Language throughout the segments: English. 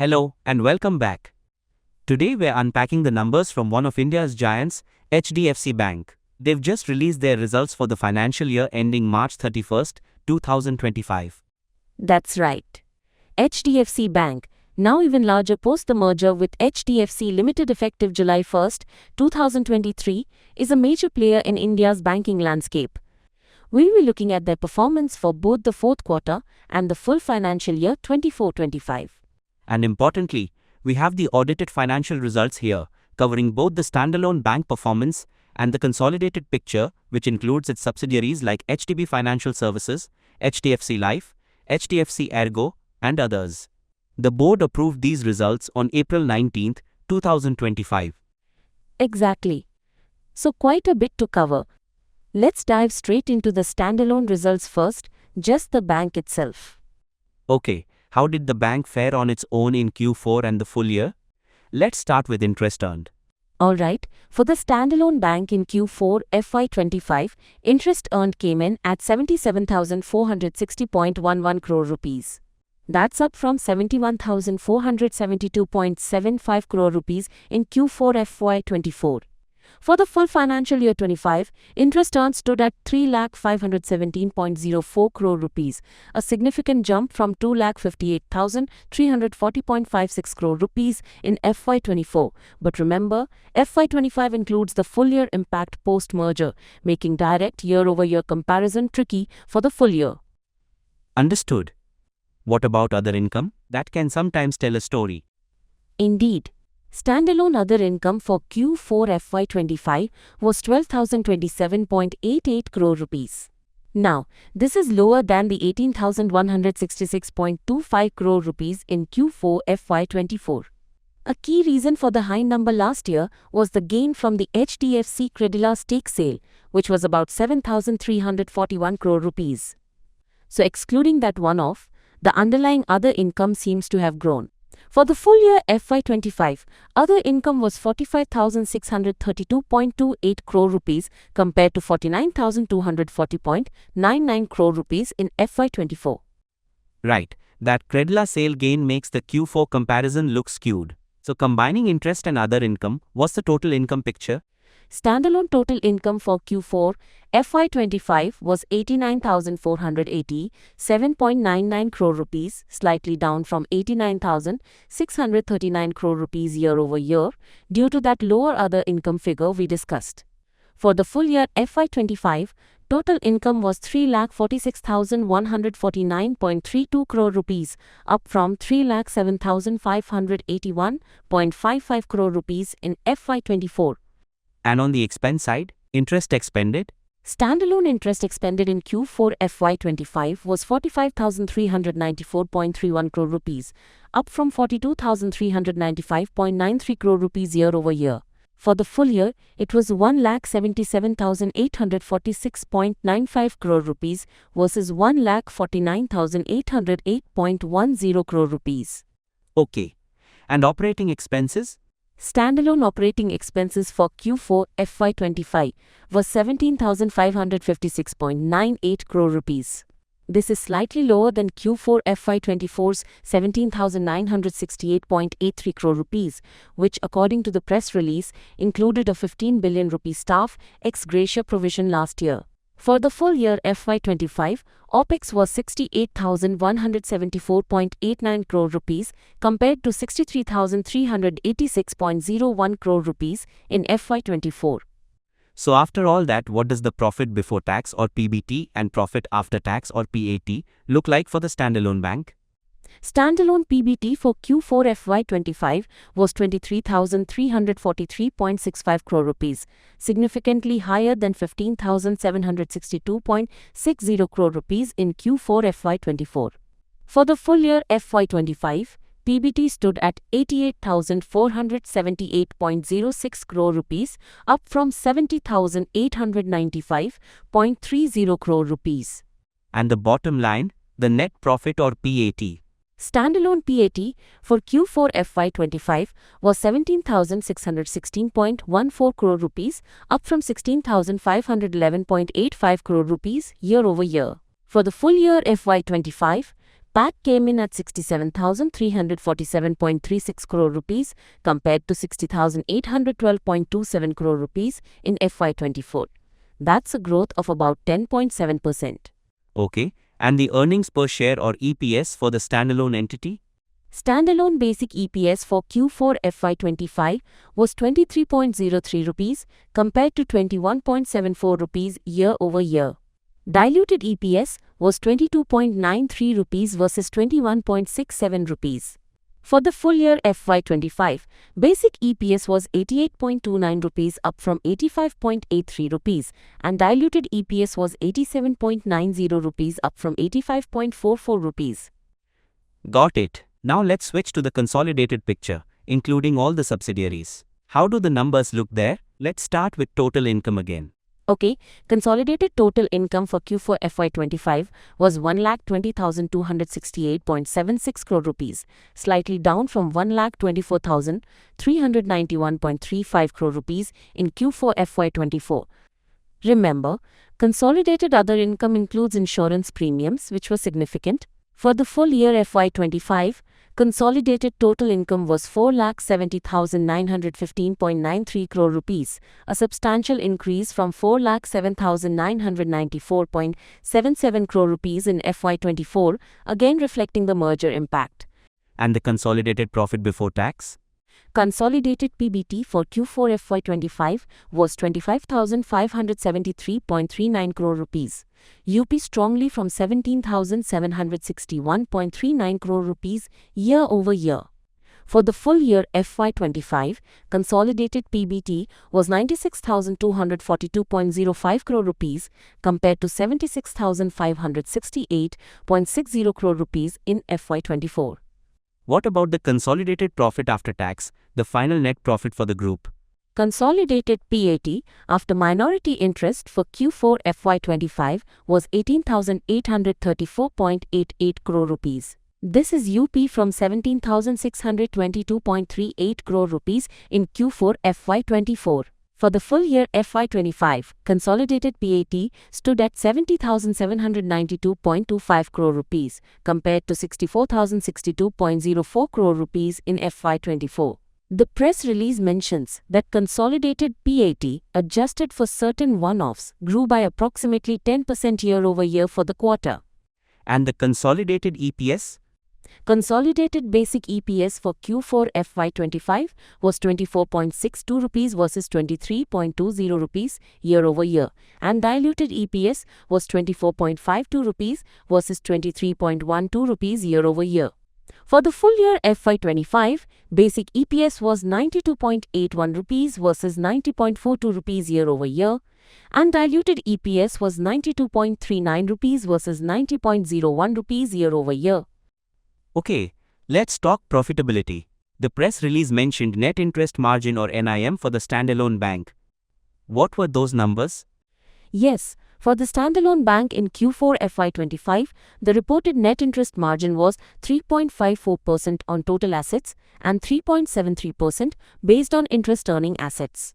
Hello and welcome back. Today we're unpacking the numbers from one of India's giants, HDFC Bank. They've just released their results for the financial year ending March 31st, 2025. That's right. HDFC Bank, now even larger post the merger with HDFC Limited effective July 1st, 2023, is a major player in India's banking landscape. We'll be looking at their performance for both the fourth quarter and the full financial year 24-25. And importantly, we have the audited financial results here, covering both the standalone bank performance and the consolidated picture, which includes its subsidiaries like HDB Financial Services, HDFC Life, HDFC Ergo, and others. The board approved these results on April 19, 2025. Exactly. So quite a bit to cover. Let's dive straight into the standalone results first, just the bank itself. Okay, how did the bank fare on its own in Q4 and the full year? Let's start with interest earned. Alright, for the standalone bank in Q4 FY25, interest earned came in at 77,460.11 crore rupees. That's up from 71,472.75 crore rupees in Q4 FY24. For the full financial year 25, interest earned stood at 3,517.04 crore rupees, a significant jump from 2,58,340.56 crore rupees in FY24. But remember, FY25 includes the full year impact post-merger, making direct year-over-year comparison tricky for the full year. Understood. What about other income? That can sometimes tell a story. Indeed. Standalone other income for Q4 FY25 was 12,027.88 crore rupees. Now, this is lower than the 18,166.25 crore rupees in Q4 FY24. A key reason for the high number last year was the gain from the HDFC Credila stake sale, which was about 7,341 crore rupees. So excluding that one-off, the underlying other income seems to have grown. For the full year FY25, other income was 45,632.28 crore rupees compared to 49,240.99 crore rupees in FY24. Right, that Credila sale gain makes the Q4 comparison look skewed. So combining interest and other income, what's the total income picture? Standalone total income for Q4 FY25 was 89,487.99 crore rupees, slightly down from 89,639 crore rupees year over year due to that lower other income figure we discussed. For the full year FY25, total income was 3,46,149.32 crore rupees, up from 3,07,581.55 crore rupees in FY24. And on the expense side, interest expended? Standalone interest expended in Q4 FY25 was 45,394.31 crore rupees, up from 42,395.93 crore rupees year over year. For the full year, it was 1,77,846.95 crore rupees versus 1,49,808.10 crore rupees. Okay. And operating expenses? Standalone operating expenses for Q4 FY25 was 17,556.98 crore rupees. This is slightly lower than Q4 FY24's 17,968.83 crore rupees, which according to the press release included a 15 billion rupee staff ex gratia provision last year. For the full year FY25, OPEX was 68,174.89 crore rupees compared to 63,386.01 crore rupees in FY24. So after all that, what does the profit before tax or PBT and profit after tax or PAT look like for the standalone bank? Standalone PBT for Q4 FY25 was 23,343.65 crore rupees, significantly higher than 15,762.60 crore rupees in Q4 FY24. For the full year FY25, PBT stood at 88,478.06 crore rupees, up from 70,895.30 crore rupees. And the bottom line, the net profit or PAT? Standalone PAT for Q4 FY25 was 17,616.14 crore rupees, up from 16,511.85 crore rupees year over year. For the full year FY25, PAT came in at 67,347.36 crore rupees compared to 60,812.27 crore rupees in FY24. That's a growth of about 10.7%. Okay, and the earnings per share or EPS for the standalone entity? Standalone basic EPS for Q4 FY25 was 23.03 rupees compared to 21.74 rupees year-over-year. Diluted EPS was 22.93 rupees versus 21.67 rupees. For the full year FY25, basic EPS was 88.29 rupees up from 85.83 rupees and diluted EPS was 87.90 rupees up from 85.44 rupees. Got it. Now let's switch to the consolidated picture, including all the subsidiaries. How do the numbers look there? Let's start with total income again. Okay, consolidated total income for Q4 FY25 was 1,20,268.76 crore rupees, slightly down from 1,24,391.35 crore rupees in Q4 FY24. Remember, consolidated other income includes insurance premiums, which were significant. For the full year FY25, consolidated total income was 4,70,915.93 crore rupees, a substantial increase from 4,07,994.77 crore rupees in FY24, again reflecting the merger impact. And the consolidated profit before tax? Consolidated PBT for Q4 FY25 was 25,573.39 crore rupees, UP strongly from 17,761.39 crore rupees year-over-year. For the full year FY25, consolidated PBT was 96,242.05 crore rupees compared to 76,568.60 crore rupees in FY24. What about the consolidated profit after tax, the final net profit for the group? Consolidated PAT after minority interest for Q4 FY25 was 18,834.88 crore rupees. This is UP from 17,622.38 crore rupees in Q4 FY24. For the full year FY25, consolidated PAT stood at 70,792.25 crore rupees compared to 64,062.04 crore rupees in FY24. The press release mentions that consolidated PAT, adjusted for certain one-offs, grew by approximately 10% year-over-year for the quarter. And the consolidated EPS? Consolidated basic EPS for Q4 FY25 was 24.62 rupees versus 23.20 rupees year-over-year, and diluted EPS was 24.52 rupees versus 23.12 rupees year-over-year. For the full year FY25, basic EPS was 92.81 rupees versus 90.42 rupees year-over-year, and diluted EPS was 92.39 rupees versus 90.01 rupees year-over-year. Okay, let's talk profitability. The press release mentioned net interest margin or NIM for the standalone bank. What were those numbers? Yes, for the standalone bank in Q4 FY25, the reported net interest margin was 3.54% on total assets and 3.73% based on interest earning assets.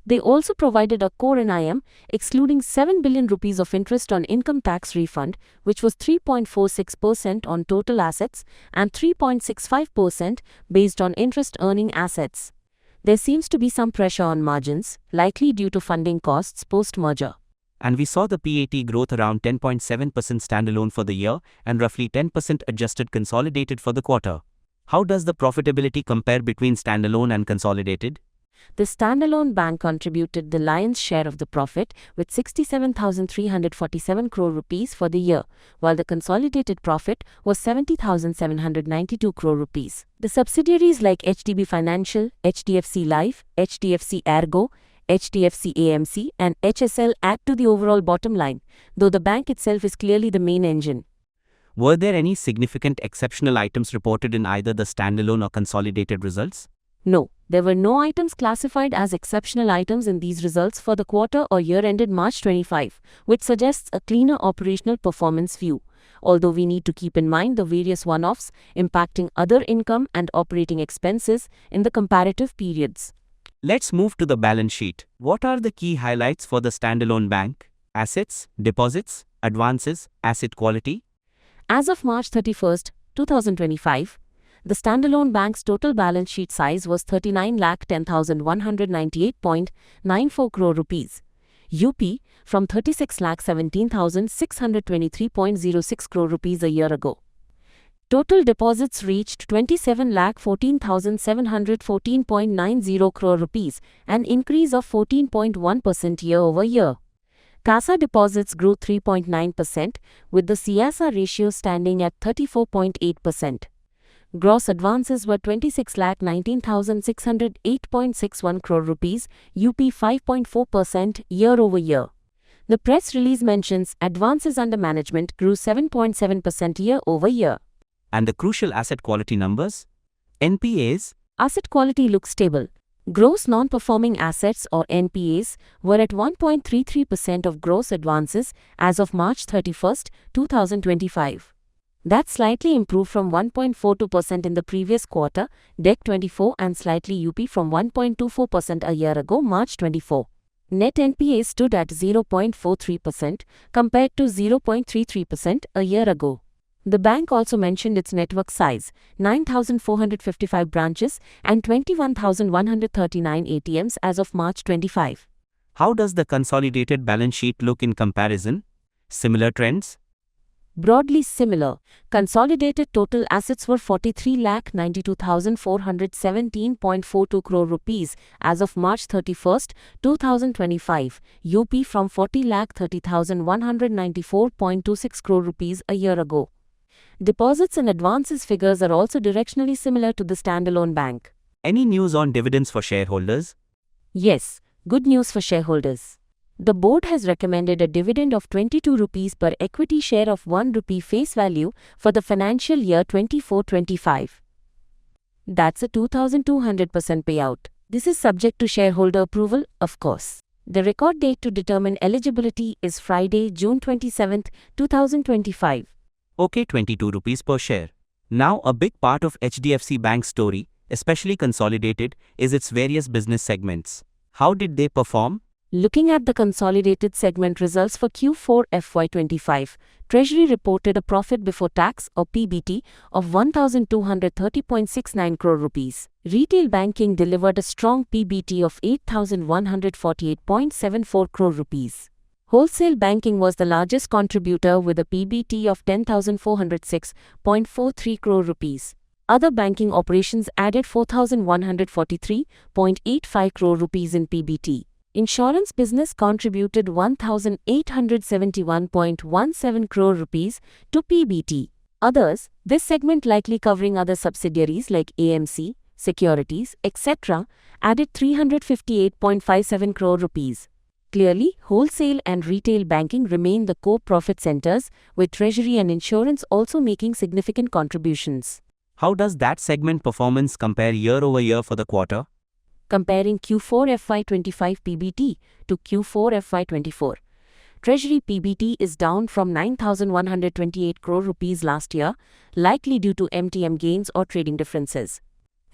They also provided a core NIM, excluding 7 billion rupees of interest on income tax refund, which was 3.46% on total assets and 3.65% based on interest earning assets. There seems to be some pressure on margins, likely due to funding costs post-merger. And we saw the PAT growth around 10.7% standalone for the year and roughly 10% adjusted consolidated for the quarter. How does the profitability compare between standalone and consolidated? The standalone bank contributed the lion's share of the profit with 67,347 crore rupees for the year, while the consolidated profit was 70,792 crore rupees. The subsidiaries like HDB Financial, HDFC Life, HDFC Ergo, HDFC AMC and HSL add to the overall bottom line, though the bank itself is clearly the main engine. Were there any significant exceptional items reported in either the standalone or consolidated results? No, there were no items classified as exceptional items in these results for the quarter or year ended March 25, which suggests a cleaner operational performance view, although we need to keep in mind the various one-offs impacting other income and operating expenses in the comparative periods. Let's move to the balance sheet. What are the key highlights for the standalone bank? Assets, deposits, advances, asset quality? As of March 31st, 2025, the standalone bank's total balance sheet size was 39,10,198.94 crore rupees, UP from 36,17,623.06 crore rupees a year ago. Total deposits reached 27,14,714.90 crore rupees, an increase of 14.1% year-over-year. CASA deposits grew 3.9%, with the CASA ratio standing at 34.8%. Gross advances were 26,19,608.61 crore rupees, UP 5.4% year-over-year. The press release mentions advances under management grew 7.7% year-over-year. And the crucial asset quality numbers? NPAs? Asset quality looks stable. Gross non-performing assets or NPAs were at 1.33% of gross advances as of March 31, 2025. That's slightly improved from 1.42% in the previous quarter, Dec 24, and slightly UP from 1.24% a year ago, March 24. Net NPA stood at 0.43% compared to 0.33% a year ago. The bank also mentioned its network size, 9,455 branches and 21,139 ATMs as of March 25. How does the consolidated balance sheet look in comparison? Similar trends? Broadly similar. Consolidated total assets were 43,92,417.42 crore rupees as of March 31, 2025, UP from 40,30,194.26 crore rupees a year ago. Deposits and advances figures are also directionally similar to the standalone bank. Any news on dividends for shareholders? Yes, good news for shareholders. The board has recommended a dividend of 22 rupees per equity share of 1 rupee face value for the financial year 24-25. That's a 2,200% payout. This is subject to shareholder approval, of course. The record date to determine eligibility is Friday, June 27, 2025. Okay, 22 rupees per share. Now, a big part of HDFC Bank's story, especially consolidated, is its various business segments. How did they perform? Looking at the consolidated segment results for Q4 FY25, Treasury reported a profit before tax or PBT of 1,230.69 crore rupees. Retail banking delivered a strong PBT of 8,148.74 crore rupees. Wholesale banking was the largest contributor with a PBT of 10,406.43 crore rupees. Other banking operations added 4,143.85 crore rupees in PBT. Insurance business contributed 1,871.17 crore rupees to PBT. Others, this segment likely covering other subsidiaries like AMC, securities, etc., added 358.57 crore rupees. Clearly, wholesale and retail banking remain the core profit centers, with treasury and insurance also making significant contributions. How does that segment performance compare year-over-year for the quarter? Comparing Q4 FY25 PBT to Q4 FY24, Treasury PBT is down from 9,128 crore rupees last year, likely due to MTM gains or trading differences.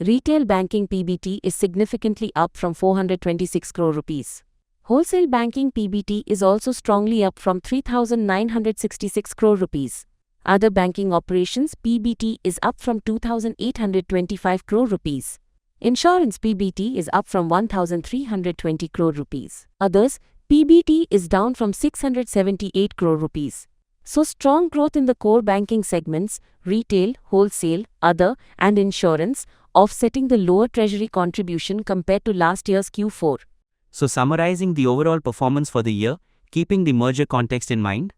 Retail banking PBT is significantly up from 426 crore rupees. Wholesale banking PBT is also strongly up from 3,966 crore rupees. Other banking operations PBT is up from 2,825 crore rupees. Insurance PBT is up from 1,320 crore rupees. Others, PBT is down from 678 crore rupees. So strong growth in the core banking segments, retail, wholesale, other, and insurance, offsetting the lower treasury contribution compared to last year's Q4. So summarizing the overall performance for the year, keeping the merger context in mind?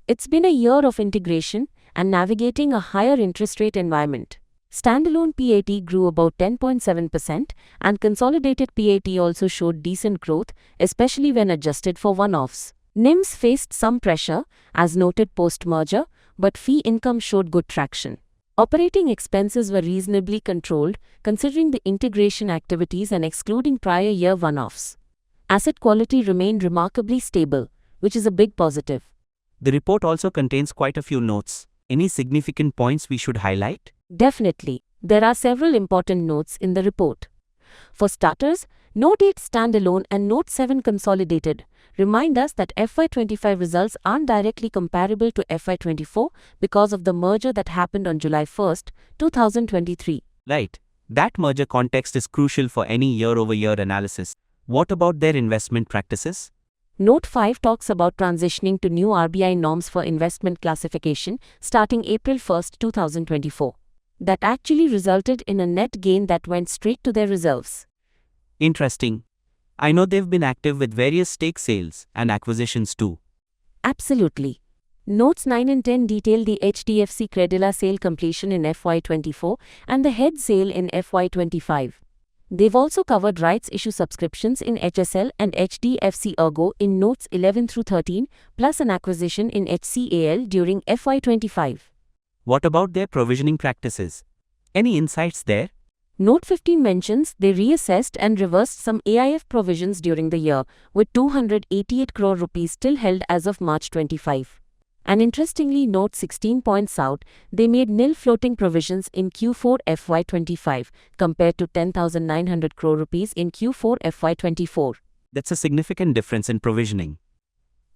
It's been a year of integration and navigating a higher interest rate environment. Standalone PAT grew about 10.7% and consolidated PAT also showed decent growth, especially when adjusted for one-offs. NIMs faced some pressure, as noted post-merger, but fee income showed good traction. Operating expenses were reasonably controlled, considering the integration activities and excluding prior year one-offs. Asset quality remained remarkably stable, which is a big positive. The report also contains quite a few notes. Any significant points we should highlight? Definitely, there are several important notes in the report. For starters, Note 8 standalone and Note 7 consolidated remind us that FY25 results aren't directly comparable to FY24 because of the merger that happened on July 1st, 2023. Right. That merger context is crucial for any year-over-year analysis. What about their investment practices? Note 5 talks about transitioning to new RBI norms for investment classification starting April 1st, 2024. That actually resulted in a net gain that went straight to their reserves. Interesting. I know they've been active with various stake sales and acquisitions too. Absolutely. Notes 9 and 10 detail the HDFC Credila sale completion in FY24 and the head sale in FY25. They've also covered rights issue subscriptions in HSL and HDFC Ergo in Notes 11 through 13, plus an acquisition in HCAL during FY25. What about their provisioning practices? Any insights there? Note 15 mentions they reassessed and reversed some AIF provisions during the year, with 288 crore rupees still held as of March 25. And interestingly, Note 16 points out they made nil floating provisions in Q4 FY25 compared to 10,900 crore rupees in Q4 FY24. That's a significant difference in provisioning.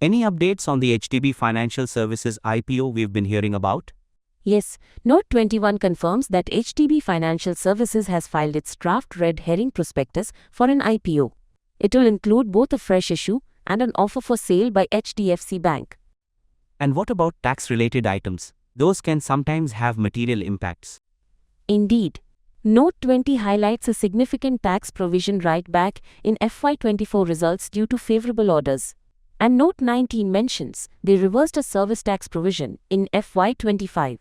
Any updates on the HDB Financial Services IPO we've been hearing about? Yes, Note 21 confirms that HDB Financial Services has filed its draft red herring prospectus for an IPO. It will include both a fresh issue and an offer for sale by HDFC Bank. And what about tax-related items? Those can sometimes have material impacts. Indeed. Note 20 highlights a significant tax provision write-back in FY24 results due to favorable orders. And Note 19 mentions they reversed a service tax provision in FY25.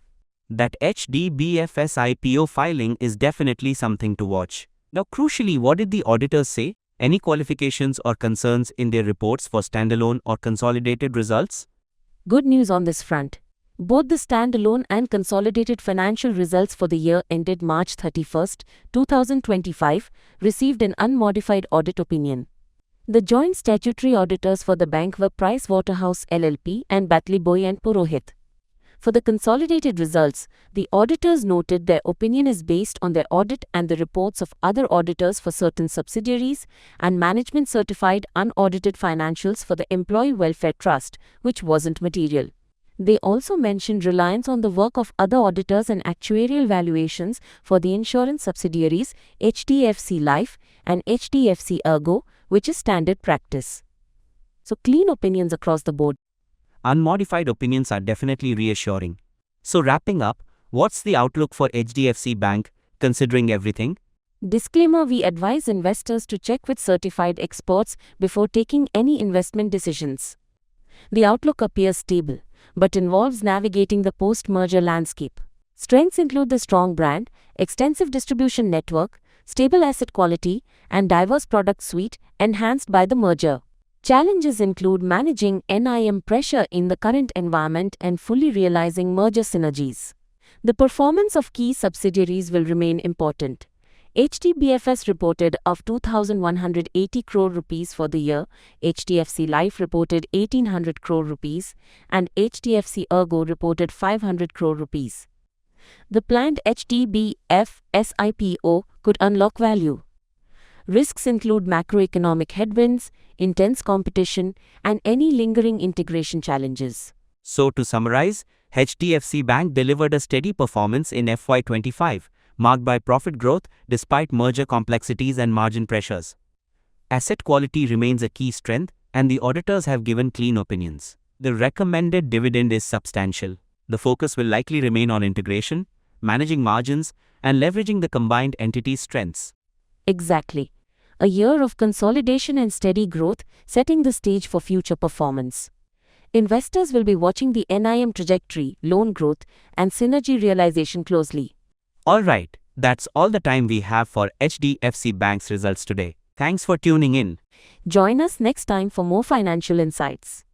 That HDBFS IPO filing is definitely something to watch. Now, crucially, what did the auditors say? Any qualifications or concerns in their reports for standalone or consolidated results? Good news on this front. Both the standalone and consolidated financial results for the year ended March 31st, 2025, received an unmodified audit opinion. The joint statutory auditors for the bank were Pricewaterhouse LLP and Batley Boy and Purohit. For the consolidated results, the auditors noted their opinion is based on their audit and the reports of other auditors for certain subsidiaries and management-certified unaudited financials for the Employee Welfare Trust, which wasn't material. They also mentioned reliance on the work of other auditors and actuarial valuations for the insurance subsidiaries HDFC Life and HDFC Ergo, which is standard practice. So clean opinions across the board. Unmodified opinions are definitely reassuring. So wrapping up, what's the outlook for HDFC Bank, considering everything? Disclaimer: we advise investors to check with certified experts before taking any investment decisions. The outlook appears stable, but involves navigating the post-merger landscape. Strengths include the strong brand, extensive distribution network, stable asset quality, and diverse product suite enhanced by the merger. Challenges include managing NIM pressure in the current environment and fully realizing merger synergies. The performance of key subsidiaries will remain important. HDBFS reported of 2,180 crore rupees for the year, HDFC Life reported 1,800 crore rupees, and HDFC Ergo reported 500 crore rupees. The planned HDBFS IPO could unlock value. Risks include macroeconomic headwinds, intense competition, and any lingering integration challenges. So to summarize, HDFC Bank delivered a steady performance in FY25, marked by profit growth despite merger complexities and margin pressures. Asset quality remains a key strength, and the auditors have given clean opinions. The recommended dividend is substantial. The focus will likely remain on integration, managing margins, and leveraging the combined entity's strengths. Exactly. A year of consolidation and steady growth, setting the stage for future performance. Investors will be watching the NIM trajectory, loan growth, and synergy realization closely. Alright, that's all the time we have for HDFC Bank's results today. Thanks for tuning in. Join us next time for more financial insights.